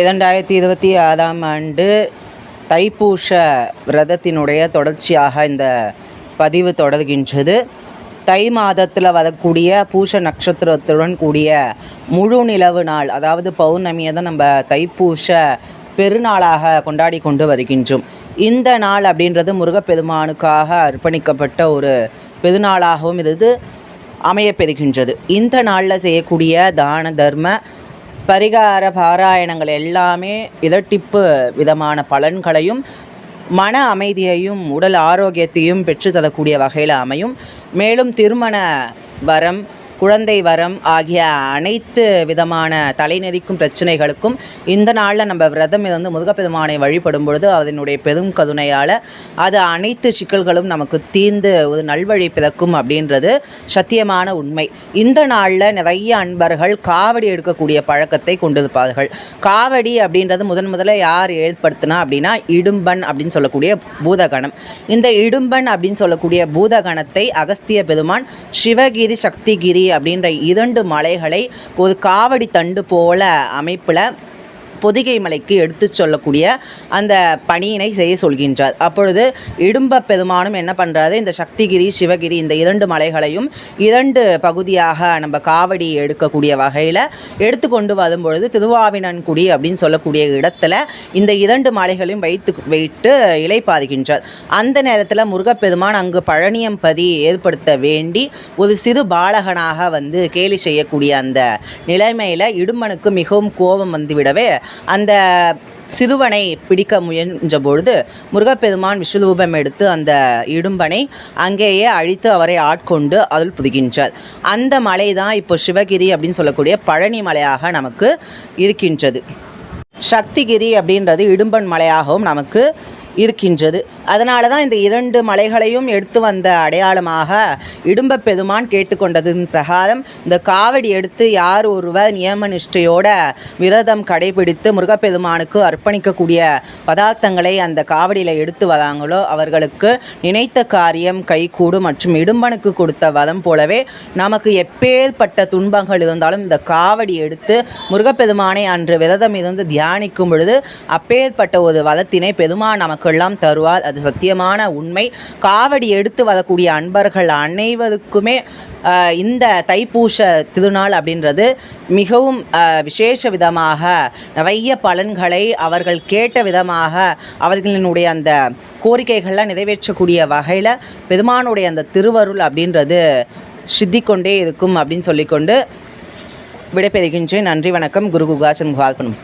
2026ஆம் ஆண்டு தைப்பூச விரதத்தினுடைய தொடர்ச்சியாக இந்த பதிவு தொடர்கின்றது. தை மாதத்தில் வரக்கூடிய பூச நட்சத்திரத்துடன் கூடிய முழு நிலவு நாள், அதாவது பௌர்ணமியை தான் நம்ம தைப்பூச பெருநாளாக கொண்டாடி கொண்டு வருகின்றோம். இந்த நாள் அப்படின்றது முருகப்பெருமானுக்காக அர்ப்பணிக்கப்பட்ட ஒரு பெருநாளாகவும் இது அமையப்பெறுகின்றது. இந்த நாளில் செய்யக்கூடிய தான தர்ம பரிகார பாராயணங்கள் எல்லாமே இரட்டிப்பு விதமான பலன்களையும் மன அமைதியையும் உடல் ஆரோக்கியத்தையும் பெற்றுத்தரக்கூடிய வகையில் அமையும். மேலும் திருமண வரம், குழந்தை வரம் ஆகிய அனைத்து விதமான தலைநெறிக்கும் பிரச்சனைகளுக்கும் இந்த நாளில் நம்ம விரதம் இருந்து முருகப்பெருமானை வழிபடும் பொழுது அதனுடைய பெரும் கருணையால் அது அனைத்து சிக்கல்களும் நமக்கு தீர்ந்து ஒரு நல்வழி பிறக்கும் அப்படின்றது சத்தியமான உண்மை. இந்த நாளில் நிறைய அன்பர்கள் காவடி எடுக்கக்கூடிய பழக்கத்தை கொண்டிருப்பார்கள். காவடி அப்படின்றது முதல்ல யார் ஏற்படுத்தினா அப்படின்னா இடும்பன் அப்படின்னு சொல்லக்கூடிய பூதகணம். இந்த இடும்பன் அப்படின்னு சொல்லக்கூடிய பூதகணத்தை அகஸ்திய பெருமான் சிவகிரி, சக்திகிரி அப்படின்ற 2 மலைகளை ஒரு காவடி தண்டு போல அமைப்பில் பொதிகை மலைக்கு எடுத்து சொல்லக்கூடிய அந்த பணியினை செய்ய சொல்கின்றார். அப்பொழுது இடும்ப பெருமானும் என்ன பண்ணுறாரு, இந்த சக்திகிரி, சிவகிரி இந்த 2 மலைகளையும் 2 பகுதியாக நம்ம காவடி எடுக்கக்கூடிய வகையில் எடுத்து கொண்டு வரும்பொழுது திருவாவினன்குடி அப்படின்னு சொல்லக்கூடிய இடத்துல இந்த 2 மலைகளையும் வைத்து இலைப்பாதுகின்றார். அந்த நேரத்தில் முருகப்பெருமான் அங்கு பழனியம்பதி ஏற்படுத்த வேண்டி ஒரு சிறு பாலகனாக வந்து கேலி செய்யக்கூடிய அந்த நிலைமையில் இடும்பனுக்கு மிகவும் கோபம் வந்துவிடவே அந்த சிறுவனை பிடிக்க முயன்ற பொழுது முருகப்பெருமான் விஸ்வரூபம் எடுத்து அந்த இடும்பனை அங்கேயே அழித்து அவரை ஆட்கொண்டு அதில் புதுகின்றார். அந்த மலை தான் இப்போ சிவகிரி அப்படின்னு சொல்லக்கூடிய பழனி மலையாக நமக்கு இருக்கின்றது. சக்திகிரி அப்படின்றது இடும்பன் மலையாகவும் நமக்கு இருக்கின்றது. அதனால தான் இந்த 2 மலைகளையும் எடுத்து வந்த அடையாளமாக இடும்ப பெருமான் கேட்டுக்கொண்டதின் பிரகாரம் இந்த காவடி எடுத்து யார் ஒருவர் நியம நிஷ்டையோட விரதம் கடைபிடித்து முருகப்பெருமானுக்கு அர்ப்பணிக்கக்கூடிய பதார்த்தங்களை அந்த காவடியில் எடுத்து வராங்களோ அவர்களுக்கு நினைத்த காரியம் கைகூடும். மற்றும் இடும்பனுக்கு கொடுத்த வரம் போலவே நமக்கு எப்பேற்பட்ட துன்பங்கள் இருந்தாலும் இந்த காவடி எடுத்து முருகப்பெருமானை அன்று விரதம் இருந்து தியானிக்கும் பொழுது அப்பேற்பட்ட ஒரு வரத்தினை பெருமான் நமக்கு எல்லாம் தருவார். அது சத்தியமான உண்மை. காவடி எடுத்து வரக்கூடிய அன்பர்கள் அனைவருக்குமே இந்த தைப்பூச திருநாள் அப்படின்றது மிகவும் விசேஷ விதமாக நிறைய பலன்களை அவர்கள் கேட்ட விதமாக அவர்களினுடைய அந்த கோரிக்கைகள்லாம் நிறைவேற்றக்கூடிய வகையில் பெருமானுடைய அந்த திருவருள் அப்படின்றது சித்திக்கொண்டே இருக்கும் அப்படின்னு சொல்லிக்கொண்டு விடைபெறுகின்றேன். நன்றி, வணக்கம். குரு குகாச்சன் குகால்பனம்.